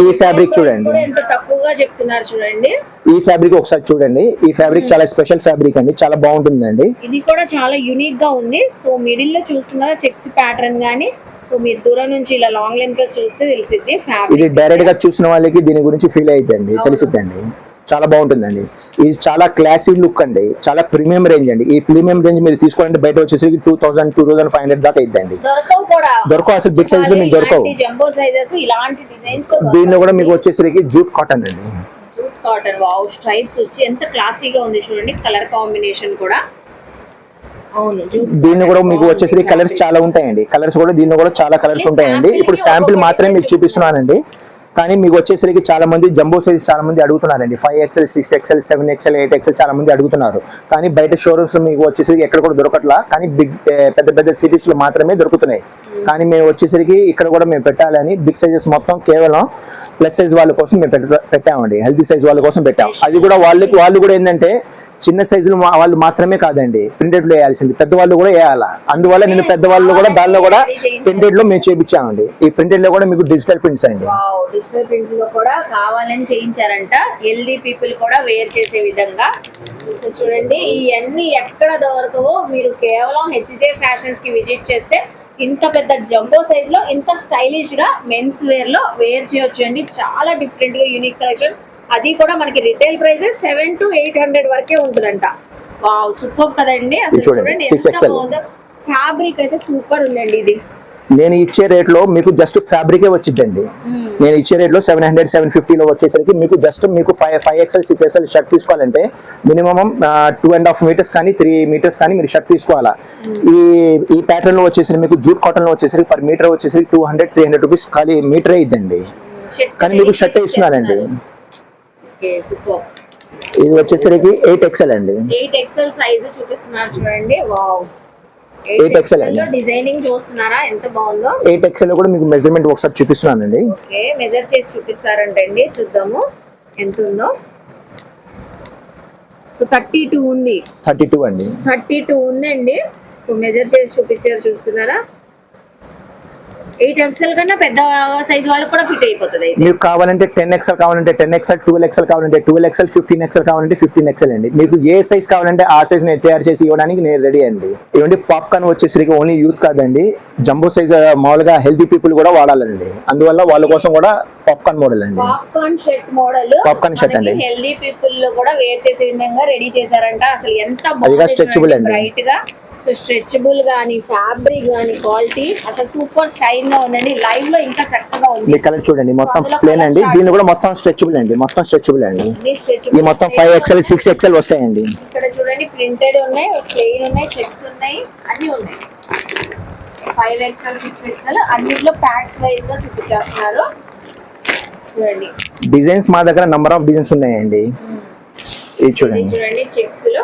ఈ ఫ్యాబ్రిక్ చూడండి, ఎంత తక్కువగా చెప్తున్నారు చూడండి. ఈ ఫ్యాబ్రిక్ ఒకసారి చూడండి. ఈ ఫ్యాబ్రిక్ చాలా స్పెషల్ ఫ్యాబ్రిక్ అండి, చాలా బాగుంటుందండి. ఇది కూడా చాలా యూనిక్ గా ఉంది. సో మిడిల్ లో చూస్తున్నారా చెక్స్ ప్యాటర్న్ గానీ, సో మీరు దూరం నుంచి ఇలా లాంగ్ లెంత్ లో చూస్తే తెలిసిద్ది ఫ్యాబ్రిక్. ఇది డైరెక్ట్ గా చూసిన వాళ్ళకి దీని గురించి ఫీల్ అయిద్దండి, తెలిసిద్దండి. చాలా బాగుంటుందండి. ఇది చాలా క్లాసీ లుక్ అండి, చాలా ప్రీమియం రేంజ్ అండి. ఈ ప్రీమియం రేంజ్ మీరు తీసుకోవాలంటే బయట వచ్చేసరికి 2000, 2500 దాకా అయిద్దండి. దొరకవు అసలు, బిగ్ సైజ్ లో మీకు దొరకవు. జంబో సైజెస్ ఇలాంటి డిజైన్స్ దీనిలో కూడా మీకు వచ్చేసరికి జూట్ కాటన్ అండి. Jute cotton, wow. స్ట్రైప్స్ వచ్చి ఎంత క్లాసీగా ఉంది చూడండి. కలర్ కాంబినేషన్ కూడా అవును. దీనిలో కూడా మీకు వచ్చేసరికి కలర్స్ చాలా ఉంటాయండి. కలర్స్ కూడా దీనిలో కూడా చాలా కలర్స్ ఉంటాయండి. ఇప్పుడు శాంపిల్ మాత్రమే మీకు చూపిస్తున్నానండి. కానీ మీకు వచ్చేసరికి చాలా మంది జంబో సైజ్ చాలా మంది అడుగుతున్నారండి. 5XL, 6XL, 7XL, 8XL చాలా మంది అడుగుతున్నారు. కానీ బయట షోరూమ్స్ లో మీకు వచ్చేసరికి ఎక్కడ కూడా దొరకట్లా, కానీ పెద్ద సిటీస్ లో మాత్రమే దొరుకుతున్నాయి. కానీ మేము వచ్చేసరికి ఇక్కడ కూడా మేము పెట్టాలని బిగ్ సైజెస్ మొత్తం కేవలం ప్లస్ సైజ్ వాళ్ళ కోసం మేము పెట్టామండి. హెల్తీ సైజ్ వాళ్ళ కోసం పెట్టాం. అది కూడా వాళ్ళు కూడా ఏంటంటే చిన్న సైజులు వాళ్ళు మాత్రమే కాదండి, ప్రింటెడ్ లో వేయాల్సింది, పెద్దవాళ్ళు కూడా వేయాలా. అందువల్ల నేను పెద్దవాళ్ళు కూడా దానిలో కూడా ప్రింటెడ్ లో మేము చేయించామండి. ఈ ప్రింటెడ్ లో కూడా మీకు డిజిటల్ ప్రింట్స్ అండి. డిజిటల్ ప్రింట్ లో కూడా కావాలని చేయించారంట, హెల్దీ పీపుల్ కూడా వేర్ చేసే విధంగా. సో చూడండి, ఇవన్నీ ఎక్కడ దొరకవో. మీరు కేవలం HJ ఫ్యాషన్స్ కి విజిట్ చేస్తే ఇంత పెద్ద జంబో సైజ్ లో ఇంత స్టైలిష్ గా మెన్స్ వేర్ లో వేర్ చేయొచ్చు అండి. చాలా డిఫరెంట్ గా యూనిక్ కలెక్షన్. అది కూడా మనకి రిటైల్ ప్రైసెస్ 700 to 800 వరకే ఉంటుందంట. వావ్, సూపర్ కదండి. అసలు చూడండి ఫ్యాబ్రిక్ అయితే సూపర్ ఉందండి. ఇది నేను ఇచ్చే రేట్ లో మీకు జస్ట్ ఫ్యాబ్రికే వచ్చిందండి. నేను ఇచ్చే రేట్ లో 700, 750 లో వచ్చేసరికి మీకు జస్ట్ మీకు 5XL, 6XL షర్ట్ తీసుకోవాలంటే మినిమం 2.5 meters కానీ 3 meters కానీ మీరు షర్ట్ తీసుకోవాలా. ఈ ప్యాటర్న్ లో వచ్చేసరికి మీకు జూట్ కాటన్ లో వచ్చేసరికి పర్ మీటర్ వచ్చేసరికి 200, 300 రూపీస్ ఖాళీ మీటరే ఇద్దండి. కానీ మీకు షర్ట్ ఇస్తున్నానండి. ఇది వచ్చేసరికి 8XL అండి. 8XL సైజ్ చూపిస్తున్నారు చూడండి. వావ్, 8XL అండి. డిజైనింగ్ చూస్తున్నారా ఎంత బాగుందో. 8XL లో కూడా మీకు మెజర్మెంట్ ఒకసారి చూపిస్తున్నానండి. ఓకే, మెజర్ చేసి చూపిస్తారంటండి, చూద్దాము ఎంత ఉందో. సో 32 ఉంది. 32 అండి. 32 ఉందండి. సో మెజర్ చేసి చూపించారు, చూస్తున్నారా. 8XL కన్నా పెద్ద సైజ్ వాళ్ళకి కూడా ఫిట్ అయిపోతుంది. మీకు కావాలంటే 10XL కావాలంటే 10XL, 12XL కావాలంటే 12XL, 15XL కావాలంటే 15XL అండి. మీకు ఏ సైజ్ కావాలంటే ఆ సైజ్ నేను తయారు చేసి ఇవ్వడానికి నేను రెడీ అండి. ఇవ్వండి, పాప్కార్న్ వచ్చేసరికి ఓన్లీ యూత్ కాదండి, జంబో సైజ్ మామూలుగా హెల్తీ పీపుల్ కూడా వాడాలండి. అందువల్ల వాళ్ళ కోసం కూడా పాప్కార్న్ మోడల్ అండి. Popcorn shirt model, popcorn shirt అండి. హెల్తీ పీపుల్ కూడా వేర్ చేసే విధంగా రెడీ చేశారంట. అసలు ఎంత బాగుంది, స్ట్రెచబుల్ అండి, బ్రైట్ గా. సో స్ట్రెచబుల్ గానీ, ఫ్యాబ్రిక్ గానీ, క్వాలిటీ అసలు సూపర్ షైన్ గా ఉందండి. లైవ్ లో ఇంకా చక్కగా ఉంది. ఈ కలర్ చూడండి, మొత్తం ప్లేన్ అండి. దీనిలో కూడా మొత్తం స్ట్రెచబుల్ అండి, మొత్తం స్ట్రెచబుల్ అండి. ఈ మొత్తం 5XL, 6XL వస్తాయండి. ఇక్కడ చూడండి, ప్రింటెడ్ ఉన్నాయి, ప్లెయిన్ ఉన్నాయి, చెక్స్ ఉన్నాయి, అన్ని ఉన్నాయి. 5XL 6XL అన్నిట్లో ప్యాక్స్ వైజ్ గా చూపించేస్తున్నారు. చూడండి డిజైన్స్ మా దగ్గర నంబర్ ఆఫ్ డిజైన్స్ ఉన్నాయండి. ఇది చూడండి చెక్స్ లో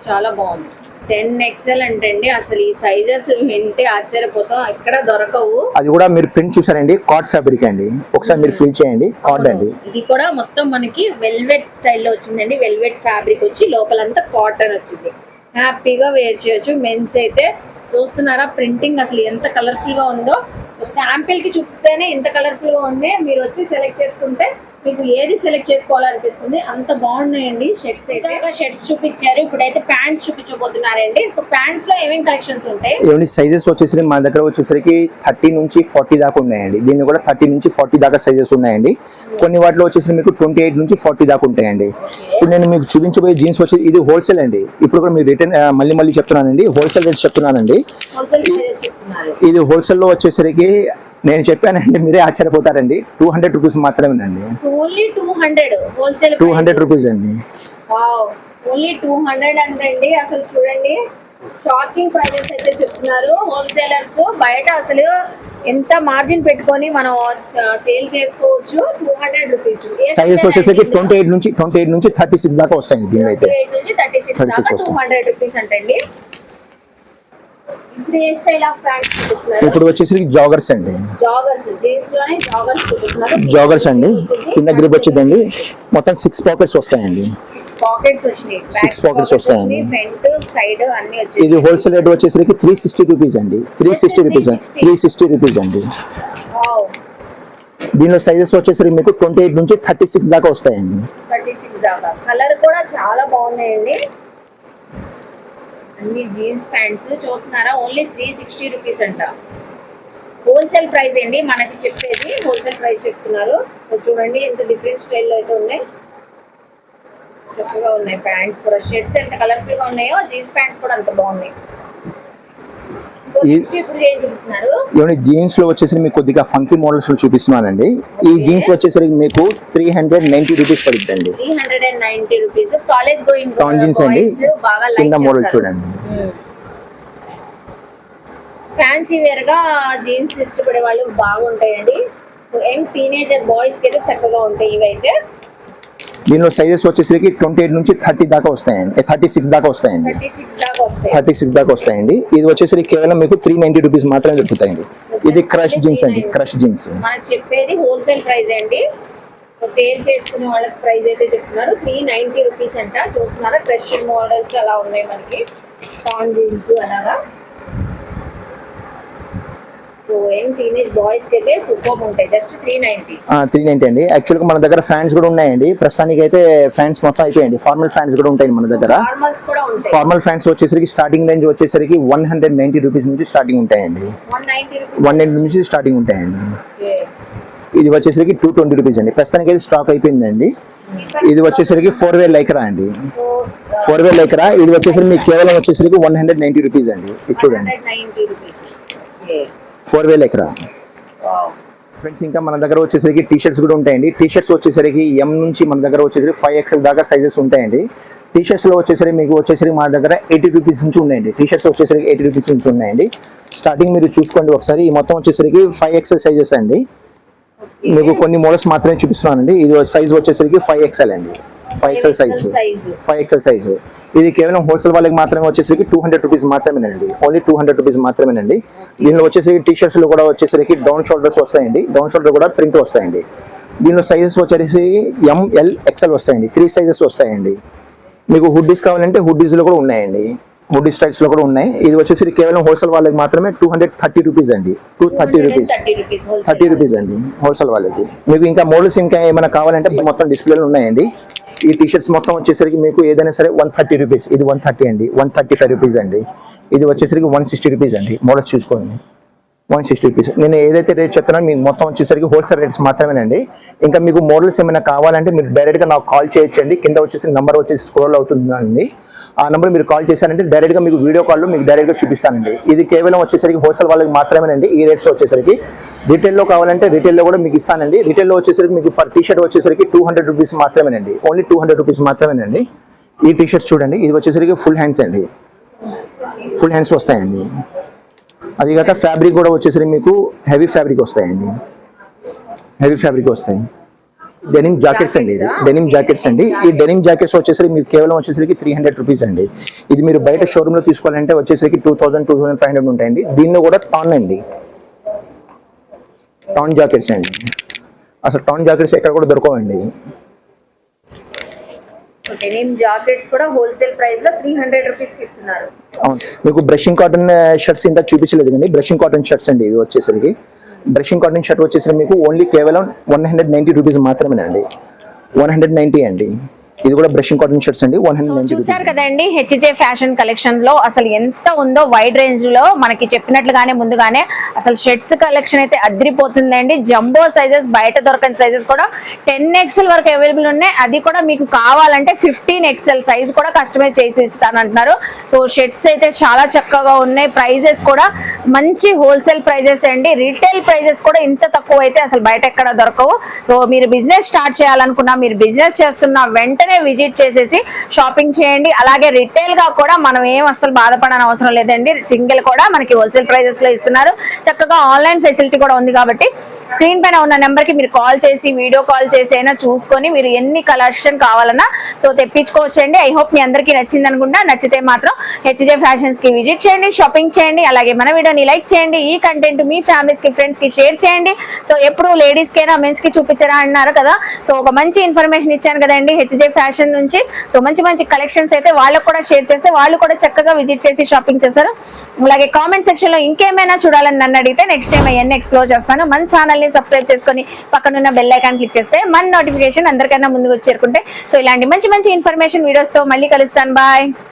చాలా బాగుంది. 10XL అంటే అండి అసలు ఈ సైజెస్ వింటే ఆశ్చర్యపోతాం, ఎక్కడ దొరకవు. అది కూడా మీరు ప్రింట్ చూసారండి, కార్డ్ ఫ్యాబ్రిక్ అండి. ఒకసారి మీరు ఫీల్ చేయండి, కార్డ్ అండి. ఇది కూడా మొత్తం మనకి వెల్వెట్ స్టైల్లో వచ్చిందండి. వెల్వెట్ ఫ్యాబ్రిక్ వచ్చి లోపలంతా కాటన్ వచ్చింది. హ్యాపీగా వేర్ చేయొచ్చు. మెన్స్ అయితే చూస్తున్నారా ప్రింటింగ్ అసలు ఎంత కలర్ఫుల్ గా ఉందో. శాంపిల్ కి చూపిస్తేనే ఇంత కలర్ఫుల్ గా ఉండే, మీరు వచ్చి సెలెక్ట్ చేసుకుంటే మీకు ఏది సెలెక్ట్ చేసుకోవాలనిపిస్తుంది, అంత బాగున్నాయండి. షర్ట్స్ అయితే షర్ట్స్ చూపించారు, ఇప్పుడైతే ప్యాంట్స్ చూపించబోతున్నారండి. సో ప్యాంట్స్ లో ఏమేమి కలెక్షన్స్ ఉంటాయి? ఏమండి సైజెస్ వచ్చేసరికి మా దగ్గర వచ్చేసరికి 30 నుంచి 40 దాకా ఉన్నాయండి. దీన్ని కూడా 30 నుంచి 40 దాకా సైజెస్ ఉన్నాయండి. కొన్ని వాటిలో వచ్చేసరికి మీకు 28 నుంచి 40 దాకా ఉంటాయండి. ఇప్పుడు నేను మీకు చూపించబోయే జీన్స్ వచ్చి ఇది హోల్సేల్ అండి. ఇప్పుడు కూడా మీరు రిటర్న్ మళ్ళీ చెప్తున్నానండి, హోల్సేల్ రేట్స్ చెప్తున్నానండి. ఇది హోల్సేల్ లో వచ్చేసరికి నేను చెప్పానండి, మీరే ఆశ్చర్యపోతారండి. 200 రూపీస్ మాత్రమేనండి. ఓన్లీ 200 హోల్సేల్ 200 రూపీస్ అండి. వావ్, ఓన్లీ 200 అంటండి. అసలు చూడండి షాకింగ్ ప్రైజెస్ అయితే చెప్తున్నారు హోల్సేలర్స్. బయట అసలు ఎంత మార్జిన్ పెట్టుకొని మనం సేల్ చేసుకోవచ్చు. 200 రూపీస్. సైజెస్ వచ్చేసరికి 28 నుంచి 36 దాకా వస్తాయండి. దీని అయితే 28 నుంచి 36 దాకా 200 రూపీస్ అంటండి. ఇప్పుడు ఏ స్టైల్ ఆఫ్ ప్యాంట్స్ చూపిస్తున్నారు? ఇప్పుడు వచ్చేసరికి జాగర్స్ అండి. జాగర్స్ జీన్స్ లోనే జాగర్స్ చూపిస్తున్నారు. జాగర్స్ అండి, కింద గ్రిప్ వచ్చిందండి. మొత్తం 6 పాకెట్స్ వస్తాయండి. పాకెట్స్ వచ్చినాయి. 6 పాకెట్స్ వస్తాయండి. ఫ్రంట్ సైడ్ అన్ని వచ్చాయి. ఇది హోల్సేల్ రేట్ వచ్చేసరికి 360 రూపీస్ అండి. 360 రూపీస్ అండి. వావ్, దీనిలో సైజెస్ వచ్చేసరికి మీకు 28 నుంచి 36 దాకా వస్తాయండి. 36 దాకా. కలర్ కూడా చాలా బాగున్నాయండి. అన్ని జీన్స్ ప్యాంట్స్ చూస్తున్నారా, ఓన్లీ 360 రూపీస్ అంట. హోల్సేల్ ప్రైస్ అండి మనకి చెప్పేది, హోల్సేల్ ప్రైస్ చెప్తున్నారు. చూడండి ఎంత డిఫరెంట్ స్టైల్లో అయితే ఉన్నాయి, చక్కగా ఉన్నాయి. ప్యాంట్స్ కూడా షర్ట్స్ ఎంత కలర్ఫుల్ గా ఉన్నాయో జీన్స్ ప్యాంట్స్ కూడా అంత బాగున్నాయి. ఇప్పుడు ఏం చూపిస్తున్నారు? ఏమంటే జీన్స్ లో వచ్చేసరికి మీకు కొద్దిగా ఫంకీ మోడల్స్ చూపిస్తున్నానండి. ఈ జీన్స్ వచ్చేసరికి మీకు 390 రూపీస్ పడుతుందండి. 390 రూపీస్. కాలేజ్ గోయింగ్ జీన్స్ అండి. బాగా కింద మోడల్ చూడండి. ఫ్యాన్సీ వేర్ గా జీన్స్ ఇష్టపడే వాళ్ళు బాగుంటాయండి. యంగ్ టీనేజర్ బాయ్స్ కి అయితే చక్కగా ఉంటాయి ఇవైతే. దీనిలో సైజెస్ వచ్చేసరికి 28 నుంచి 30 దాకా వస్తాయండి. 36 దాకా వస్తాయండి. 36 దాకా వస్తాయండి. ఇది వచ్చేసరికి కేవలం మీకు 390 రూపీస్ మాత్రమే దొరుకుతాయండి. ఇది క్రష్ జీన్స్ అండి. క్రష్ జీన్స్ మనకి చెప్పేది హోల్సేల్ ప్రైస్ అండి. సేల్ చేసుకునే వాళ్ళకి ప్రైస్ అయితే చెప్తున్నారు 390 రూపీస్ అంట. చూస్తున్నారా క్రష్ మోడల్స్ అలా ఉన్నాయి మనకి, టాన్ జీన్స్ అలాగా. టీనేజ్ బాయ్స్ కి అయితే సూపర్ ఉంటాయి. జస్ట్ 390 అండి. యాక్చువల్ గా మన దగ్గర ఫ్యాన్స్ కూడా ఉన్నాయండి. ప్రస్తుతానికి అయితే ఫ్యాన్స్ మొత్తం అయిపోయాయండి. ఫార్మల్ ఫ్యాన్స్ కూడా ఉంటాయి మన దగ్గర. ఫార్మల్ ఫ్యాన్స్ వచ్చేసరికి స్టార్టింగ్ రేంజ్ వచ్చేసరికి 190 రూపీస్ నుంచి స్టార్టింగ్ ఉంటాయండి. 190 నుంచి స్టార్టింగ్ ఉంటాయండి. ఇది వచ్చేసరికి 220 రూపీస్ అండి. ప్రస్తుతానికి అయితే స్టాక్ అయిపోయిందండి. ఇది వచ్చేసరికి 4-వే లైక్రా అండి. 4-వే లైక్రా. ఇది వచ్చేసరికి మీకు కేవలం వచ్చేసరికి 190 రూపీస్ అండి. ఇది చూడండి 4-వే లైక్రా. ఫ్రెండ్స్ ఇంకా మన దగ్గర వచ్చేసరికి టీ షర్ట్స్ కూడా ఉంటాయండి. టీ షర్ట్స్ వచ్చేసరికి M నుంచి మన దగ్గర వచ్చేసరికి 5XL దాకా సైజెస్ ఉంటాయండి. టీ షర్ట్స్ లో వచ్చేసరికి మీకు వచ్చేసరికి మా దగ్గర 80 రూపీస్ నుంచి ఉన్నాయండి. టీ షర్ట్స్ వచ్చేసరికి 80 రూపీస్ నుంచి ఉన్నాయండి. స్టార్టింగ్ మీరు చూసుకోండి ఒకసారి. ఈ మొత్తం వచ్చేసరికి 5XL సైజెస్ అండి. మీకు కొన్ని మోడల్స్ మాత్రమే చూపిస్తున్నానండి. ఇది సైజ్ వచ్చేసరికి 5XL అండి. 5XL size. ఇది కేవలం హోల్సేల్ వాళ్ళకి మాత్రమే వచ్చేసరికి 200 రూపీస్ మాత్రమేనండి. ఓన్లీ 200 రూపీస్ మాత్రమేనండి. దీనిలో వచ్చేసరికి టీ షర్ట్స్ లో కూడా వచ్చేసరికి డౌన్ షోల్డర్స్ వస్తాయండి. డౌన్ షోల్డర్ కూడా ప్రింట్ వస్తాయండి. దీనిలో సైజెస్ వచ్చేసి ML XL వస్తాయండి. 3 సైజెస్ వస్తాయండి. మీకు హుడ్డీస్ కావాలంటే హుడ్డీస్ లో కూడా ఉన్నాయండి. హుడ్డీ స్టైల్స్ లో కూడా ఉన్నాయి. ఇది వచ్చేసి కేవలం హోల్సేల్ వాళ్ళకి మాత్రమే 230 రూపీస్ అండి. 230 రూపీస్ 30 రూపీస్ అండి హోల్సేల్ వాళ్ళకి. మీకు ఇంకా మోడల్స్ ఇంకా ఏమైనా కావాలంటే మొత్తం డిస్ప్లేలు ఉన్నాయండి. ఈ టీ షర్ట్స్ మొత్తం వచ్చేసరికి మీకు ఏదైనా సరే 130 రూపీస్. ఇది 130 అండి. 135 రూపీస్ అండి. ఇది వచ్చేసరికి 160 రూపీస్ అండి. మోడల్స్ చూసుకోండి 160 రూపీస్. నేను ఏదైతే రేట్ చెప్తున్నానో మీకు మొత్తం వచ్చేసరికి హోల్సేల్ రేట్స్ మాత్రమేనండి. ఇంకా మీకు మోడల్స్ ఏమైనా కావాలంటే మీరు డైరెక్ట్గా నాకు కాల్ చేయొచ్చండి. కింద వచ్చేసి నెంబర్ వచ్చేసి స్క్రోల్ అవుతుందండి. ఆ నెంబర్ మీరు కాల్ చేశారంటే డైరెక్ట్గా మీకు వీడియో కాల్లో మీకు డైరెక్ట్గా చూపిస్తానండి. ఇది కేవలం వచ్చేసరికి హోల్సేల్ వాళ్ళకి మాత్రమేనండి. ఈ రేట్స్ వచ్చేసరికి రిటైల్లో కావాలంటే రిటైల్లో కూడా మీకు ఇస్తానండి. రిటైల్లో వచ్చేసరికి మీకు పర్ టీ షర్ట్ వచ్చేసరికి 200 రూపీస్ మాత్రమేనండి. ఓన్లీ 200 రూపీస్ మాత్రమేనండి. ఈ టీ షర్ట్స్ చూడండి. ఇది వచ్చేసరికి ఫుల్ హ్యాండ్స్ అండి. ఫుల్ హ్యాండ్స్ వస్తాయండి. అది కాక ఫ్యాబ్రిక్ కూడా వచ్చేసరికి మీకు హెవీ ఫ్యాబ్రిక్ వస్తాయండి, హెవీ ఫ్యాబ్రిక్ వస్తాయి. డెనిమ్ జాకెట్స్ అండి, ఇది డెనిమ్ జాకెట్స్ అండి. ఈ డెనిమ్ జాకెట్స్ వచ్చేసరికి మీకు కేవలం వచ్చేసరికి 300 రూపీస్ అండి. ఇది మీరు బయట షోరూమ్ లో తీసుకోవాలంటే వచ్చేసరికి 2000-2500 ఉంటాయండి. దీనిలో కూడా టాన్ అండి, టాన్ జాకెట్స్ అండి. అసలు టాన్ జాకెట్స్ ఎక్కడ కూడా దొరకవండి. డెనిమ్ జాకెట్స్ కూడా హోల్సేల్ ప్రైస్ లో 300 రూపీస్ కి ఇస్తున్నారు. అవును, మీకు బ్రషింగ్ కాటన్ షర్ట్స్ ఇంత చూపించలేదు కానీ బ్రషింగ్ కాటన్ షర్ట్స్ అండి ఇవి వచ్చేసరికి. బ్రషింగ్ కాటన్ షర్ట్ వచ్చేసరికి మీకు ఓన్లీ కేవలం 190 రూపీస్ మాత్రమేనండి, 190 అండి. ఇది కూడా బ్రషింగ్ కాటన్ షర్ట్స్ అండి, 190 చూసారు కదండి. హెచ్జే ఫ్యాషన్ కలెక్షన్ లో అసలు ఎంత ఉందో వైడ్ రేంజ్ లో మనకి చెప్పినట్లుగానే ముందుగానే అసలు షర్ట్స్ కలెక్షన్ అయితే అదిరిపోతుందండి. జంబో సైజెస్, బయట దొరకని సైజెస్ కూడా 10XL వరకు అవైలబుల్ ఉన్నాయి. అది కూడా మీకు కావాలంటే 15XL సైజ్ కూడా కస్టమైజ్ చేసి ఇస్తానంటున్నారు. సో షర్ట్స్ అయితే చాలా చక్కగా ఉన్నాయి. ప్రైజెస్ కూడా మంచి హోల్సేల్ ప్రైజెస్ అండి. రీటైల్ ప్రైజెస్ కూడా ఇంత తక్కువ అయితే అసలు బయట ఎక్కడ దొరకవు. సో మీరు బిజినెస్ స్టార్ట్ చేయాలనుకున్నా, మీరు బిజినెస్ చేస్తున్న వెంటనే విజిట్ చేసేసి షాపింగ్ చేయండి. అలాగే రిటైల్ గా కూడా మనం ఏం అసలు బాధపడని అవసరం లేదండి. సింగిల్ కూడా మనకి హోల్సేల్ ప్రైజెస్ లో ఇస్తున్నారు. చక్కగా ఆన్లైన్ ఫెసిలిటీ కూడా ఉంది కాబట్టి స్క్రీన్ పైన ఉన్న నెంబర్ కి మీరు కాల్ చేసి, వీడియో కాల్ చేసి అయినా చూసుకొని మీరు ఎన్ని కలెక్షన్ కావాలన్నా సో తెప్పించుకోవచ్చండి. ఐ హోప్ మీ అందరికీ నచ్చింది అనుకుంటా. నచ్చితే మాత్రం హెచ్జే ఫ్యాషన్స్ కి విజిట్ చేయండి, షాపింగ్ చేయండి. అలాగే మన వీడియోని లైక్ చేయండి. ఈ కంటెంట్ మీ ఫ్యామిలీస్ కి, ఫ్రెండ్స్ కి షేర్ చేయండి. సో ఎప్పుడు లేడీస్ కైనా మెన్స్ కి చూపించరా అన్నారు కదా, సో ఒక మంచి ఇన్ఫర్మేషన్ ఇచ్చాను కదండి హెచ్జే ఫ్యాషన్ నుంచి. సో మంచి మంచి కలెక్షన్స్ అయితే వాళ్ళకు కూడా షేర్ చేస్తే వాళ్ళు కూడా చక్కగా విజిట్ చేసి షాపింగ్ చేస్తారు. అలాగే కామెంట్ సెక్షన్ లో ఇంకేమైనా చూడాలని నన్ను అడిగితే నెక్స్ట్ టైం అవన్నీ ఎక్స్ప్లోర్ చేస్తాను. మన ఛానల్ ని సబ్స్క్రైబ్ చేసుకొని పక్కనున్న బెల్ ఐకాన్ క్లిక్ చేస్తే మన నోటిఫికేషన్ అందరికన్నా ముందుకు వచ్చి చేరుకుంటే సో ఇలాంటి మంచి మంచి ఇన్ఫర్మేషన్ వీడియోస్ తో మళ్ళీ కలుస్తాను. బాయ్.